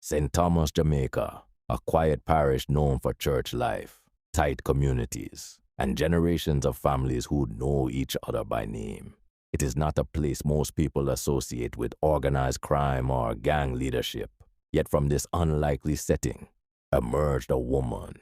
St. Thomas, Jamaica, a quiet parish known for church life, tight communities, and generations of families who know each other by name. It is not a place most people associate with organized crime or gang leadership. Yet from this unlikely setting emerged a woman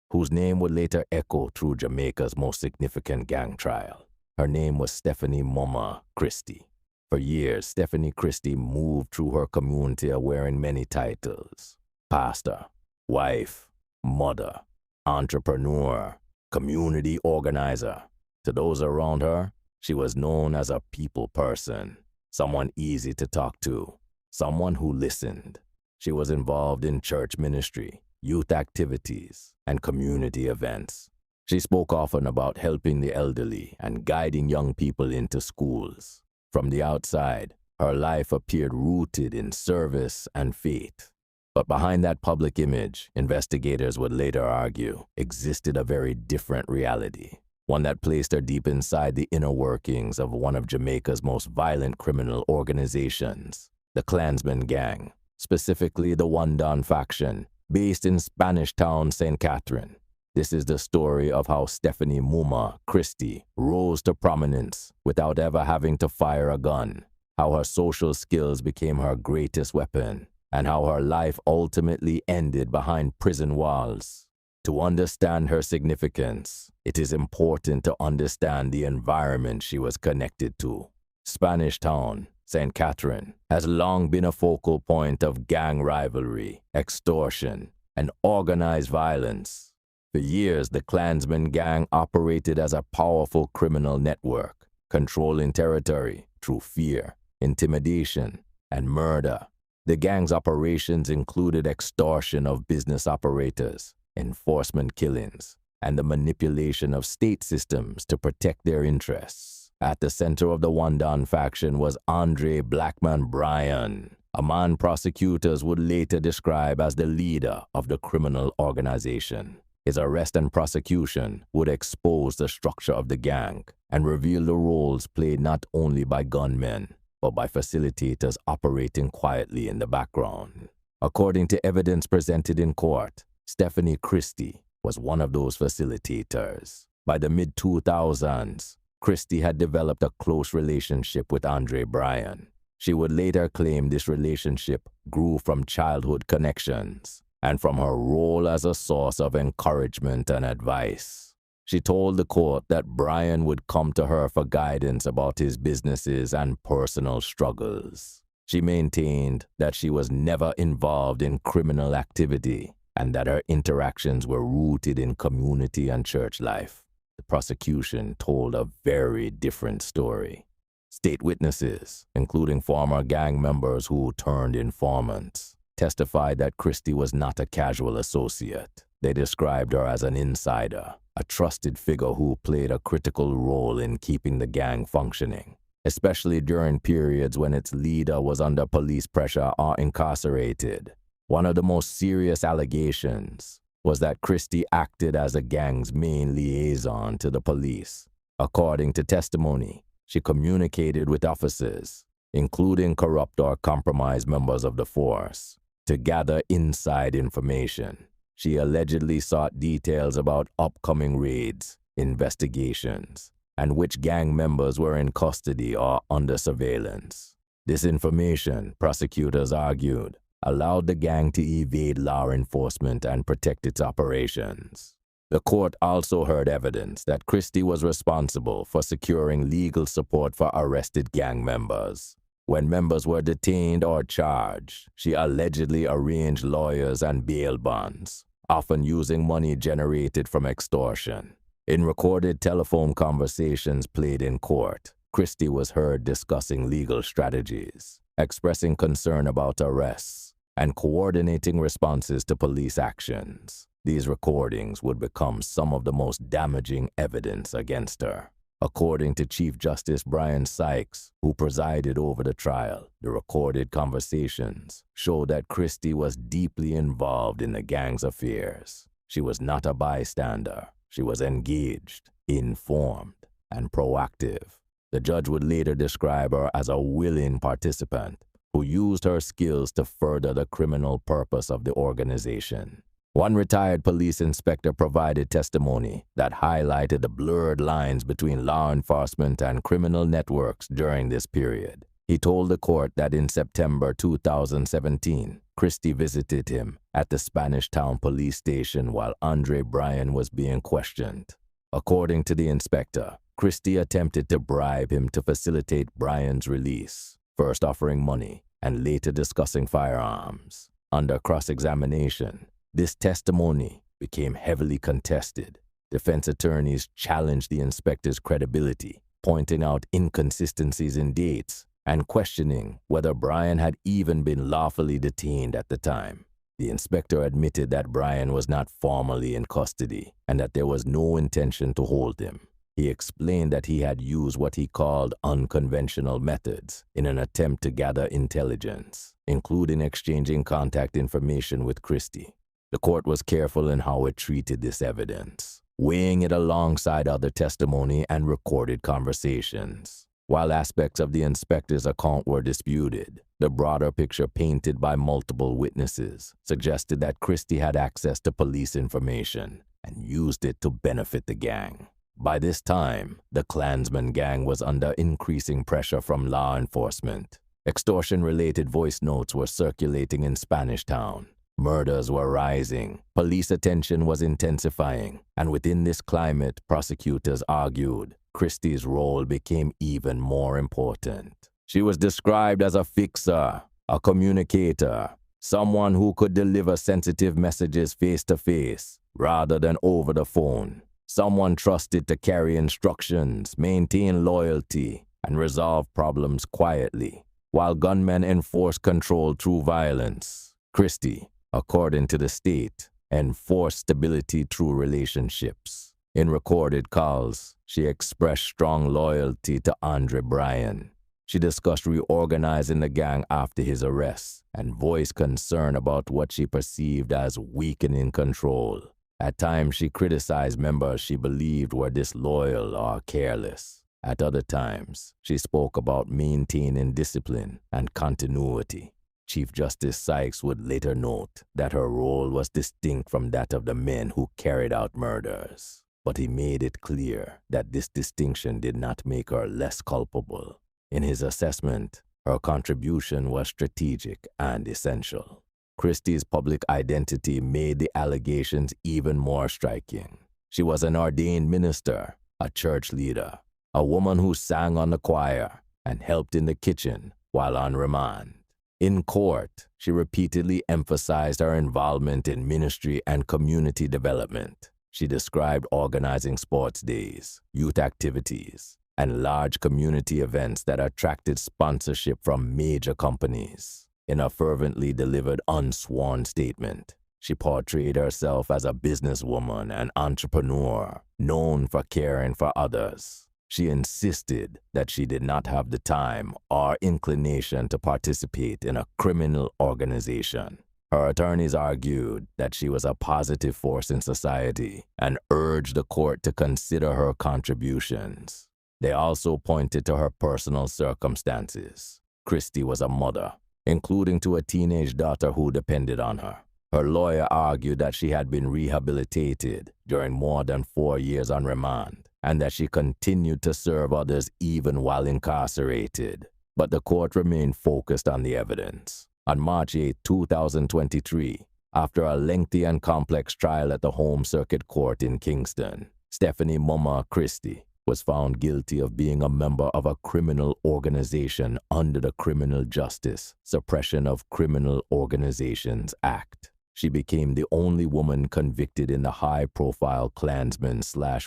whose name would later echo through Jamaica's most significant gang trial. Her name was Stephanie Mumma Christie. For years, Stephanie Christie moved through her community wearing many titles: pastor, wife, mother, entrepreneur, community organizer. To those around her, she was known as a people person, someone easy to talk to, someone who listened. She was involved in church ministry, youth activities, and community events. She spoke often about helping the elderly and guiding young people into schools. From the outside, her life appeared rooted in service and faith. But behind that public image, investigators would later argue, existed a very different reality, one that placed her deep inside the inner workings of one of Jamaica's most violent criminal organizations, the Clansman Gang, specifically the One Don faction, based in Spanish Town, St. Catherine. This is the story of how Stephanie Mumma Christie rose to prominence without ever having to fire a gun, how her social skills became her greatest weapon, and how her life ultimately ended behind prison walls. To understand her significance, it is important to understand the environment she was connected to. Spanish Town, St. Catherine, has long been a focal point of gang rivalry, extortion, and organized violence. For years, the Clansman Gang operated as a powerful criminal network, controlling territory through fear, intimidation, and murder. The gang's operations included extortion of business operators, enforcement killings, and the manipulation of state systems to protect their interests. At the center of the One Don faction was Blackman Bryan, a man prosecutors would later describe as the leader of the criminal organization. His arrest and prosecution would expose the structure of the gang and reveal the roles played not only by gunmen, but by facilitators operating quietly in the background. According to evidence presented in court, Stephanie Christie was one of those facilitators. By the mid-2000s, Christie had developed a close relationship with Bryan. She would later claim this relationship grew from childhood connections and from her role as a source of encouragement and advice. She told the court that Bryan would come to her for guidance about his businesses and personal struggles. She maintained that she was never involved in criminal activity and that her interactions were rooted in community and church life. The prosecution told a very different story. State witnesses, including former gang members who turned informants, testified that Christie was not a casual associate. They described her as an insider, a trusted figure who played a critical role in keeping the gang functioning, especially during periods when its leader was under police pressure or incarcerated. One of the most serious allegations was that Christie acted as the gang's main liaison to the police. According to testimony, she communicated with officers, including corrupt or compromised members of the force, to gather inside information. She allegedly sought details about upcoming raids, investigations, and which gang members were in custody or under surveillance. This information, prosecutors argued, allowed the gang to evade law enforcement and protect its operations. The court also heard evidence that Christie was responsible for securing legal support for arrested gang members. When members were detained or charged, she allegedly arranged lawyers and bail bonds, often using money generated from extortion. In recorded telephone conversations played in court, Christie was heard discussing legal strategies, expressing concern about arrests, and coordinating responses to police actions. These recordings would become some of the most damaging evidence against her. According to Chief Justice Bryan Sykes, who presided over the trial, the recorded conversations showed that Christie was deeply involved in the gang's affairs. She was not a bystander. She was engaged, informed, and proactive. The judge would later describe her as a willing participant who used her skills to further the criminal purpose of the organization. One retired police inspector provided testimony that highlighted the blurred lines between law enforcement and criminal networks during this period. He told the court that in September 2017, Christie visited him at the Spanish Town police station while Bryan was being questioned. According to the inspector, Christie attempted to bribe him to facilitate Bryan's release, first offering money and later discussing firearms. Under cross-examination, this testimony became heavily contested. Defense attorneys challenged the inspector's credibility, pointing out inconsistencies in dates and questioning whether Bryan had even been lawfully detained at the time. The inspector admitted that Bryan was not formally in custody and that there was no intention to hold him. He explained that he had used what he called unconventional methods in an attempt to gather intelligence, including exchanging contact information with Christie. The court was careful in how it treated this evidence, weighing it alongside other testimony and recorded conversations. While aspects of the inspector's account were disputed, the broader picture painted by multiple witnesses suggested that Christie had access to police information and used it to benefit the gang. By this time, the Clansman gang was under increasing pressure from law enforcement. Extortion-related voice notes were circulating in Spanish Town. Murders were rising, police attention was intensifying, and within this climate, prosecutors argued Christie's role became even more important. She was described as a fixer, a communicator, someone who could deliver sensitive messages face-to-face rather than over the phone, someone trusted to carry instructions, maintain loyalty, and resolve problems quietly, while gunmen enforced control through violence. Christie, according to the state, enforced stability through relationships. In recorded calls, she expressed strong loyalty to Bryan. She discussed reorganizing the gang after his arrest and voiced concern about what she perceived as weakening control. At times, she criticized members she believed were disloyal or careless. At other times, she spoke about maintaining discipline and continuity. Chief Justice Sykes would later note that her role was distinct from that of the men who carried out murders. But he made it clear that this distinction did not make her less culpable. In his assessment, her contribution was strategic and essential. Christie's public identity made the allegations even more striking. She was an ordained minister, a church leader, a woman who sang on the choir and helped in the kitchen while on remand. In court, she repeatedly emphasized her involvement in ministry and community development. She described organizing sports days, youth activities, and large community events that attracted sponsorship from major companies. In a fervently delivered unsworn statement, she portrayed herself as a businesswoman and entrepreneur, known for caring for others. She insisted that she did not have the time or inclination to participate in a criminal organization. Her attorneys argued that she was a positive force in society and urged the court to consider her contributions. They also pointed to her personal circumstances. Christie was a mother, including to a teenage daughter who depended on her. Her lawyer argued that she had been rehabilitated during more than 4 years on remand and that she continued to serve others even while incarcerated. But the court remained focused on the evidence. On March 8, 2023, after a lengthy and complex trial at the Home Circuit Court in Kingston, Stephanie Mumma Christie was found guilty of being a member of a criminal organization under the Criminal Justice Suppression of Criminal Organizations Act. She became the only woman convicted in the high-profile Clansman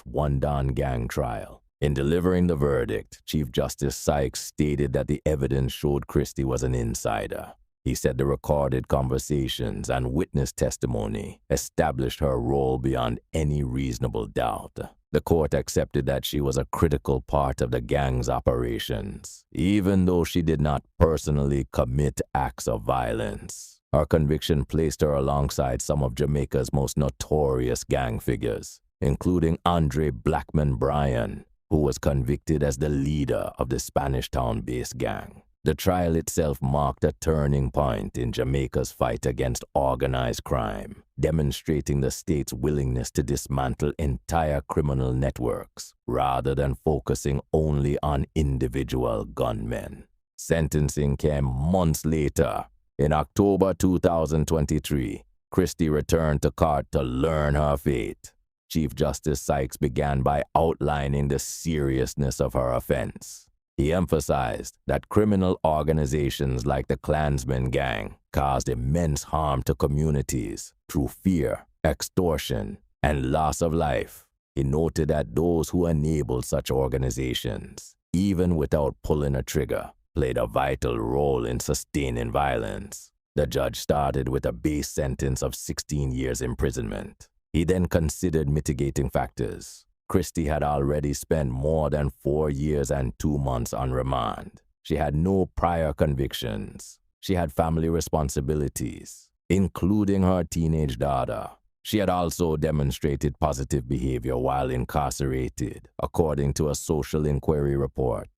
One Don Gang trial. In delivering the verdict, Chief Justice Sykes stated that the evidence showed Christie was an insider. He said the recorded conversations and witness testimony established her role beyond any reasonable doubt. The court accepted that she was a critical part of the gang's operations, even though she did not personally commit acts of violence. Her conviction placed her alongside some of Jamaica's most notorious gang figures, including Blackman Bryan, who was convicted as the leader of the Spanish Town-based gang. The trial itself marked a turning point in Jamaica's fight against organized crime, demonstrating the state's willingness to dismantle entire criminal networks rather than focusing only on individual gunmen. Sentencing came months later. In October 2023, Christie returned to court to learn her fate. Chief Justice Sykes began by outlining the seriousness of her offense. He emphasized that criminal organizations like the Clansman Gang caused immense harm to communities through fear, extortion, and loss of life. He noted that those who enabled such organizations, even without pulling a trigger, played a vital role in sustaining violence. The judge started with a base sentence of 16 years imprisonment. He then considered mitigating factors. Christie had already spent more than 4 years and 2 months on remand. She had no prior convictions. She had family responsibilities, including her teenage daughter. She had also demonstrated positive behavior while incarcerated, according to a social inquiry report.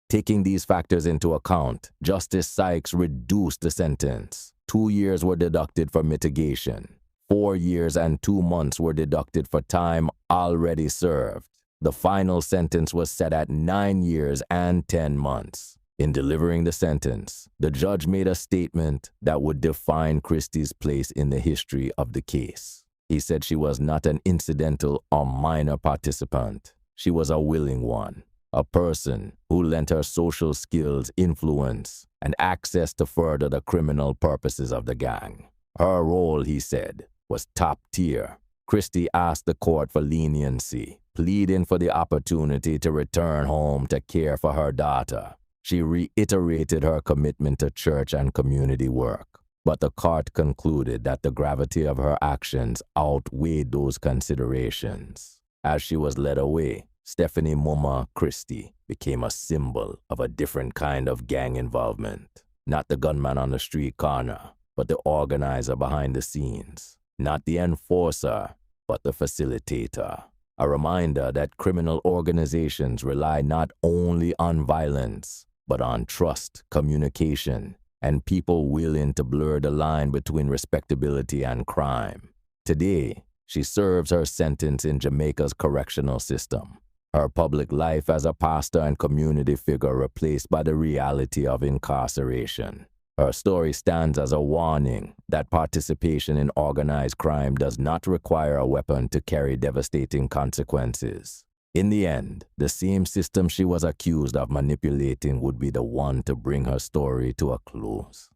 Taking these factors into account, Justice Sykes reduced the sentence. 2 years were deducted for mitigation. 4 years and 2 months were deducted for time already served. The final sentence was set at 9 years and 10 months. In delivering the sentence, the judge made a statement that would define Christie's place in the history of the case. He said she was not an incidental or minor participant. She was a willing one, a person who lent her social skills, influence, and access to further the criminal purposes of the gang. Her role, he said, was top tier. Christie asked the court for leniency, pleading for the opportunity to return home to care for her daughter. She reiterated her commitment to church and community work, but the court concluded that the gravity of her actions outweighed those considerations. As she was led away, Stephanie Mumma Christie became a symbol of a different kind of gang involvement. Not the gunman on the street corner, but the organizer behind the scenes. Not the enforcer, but the facilitator. A reminder that criminal organizations rely not only on violence, but on trust, communication, and people willing to blur the line between respectability and crime. Today, she serves her sentence in Jamaica's correctional system. Her public life as a pastor and community figure replaced by the reality of incarceration. Her story stands as a warning that participation in organized crime does not require a weapon to carry devastating consequences. In the end, the same system she was accused of manipulating would be the one to bring her story to a close.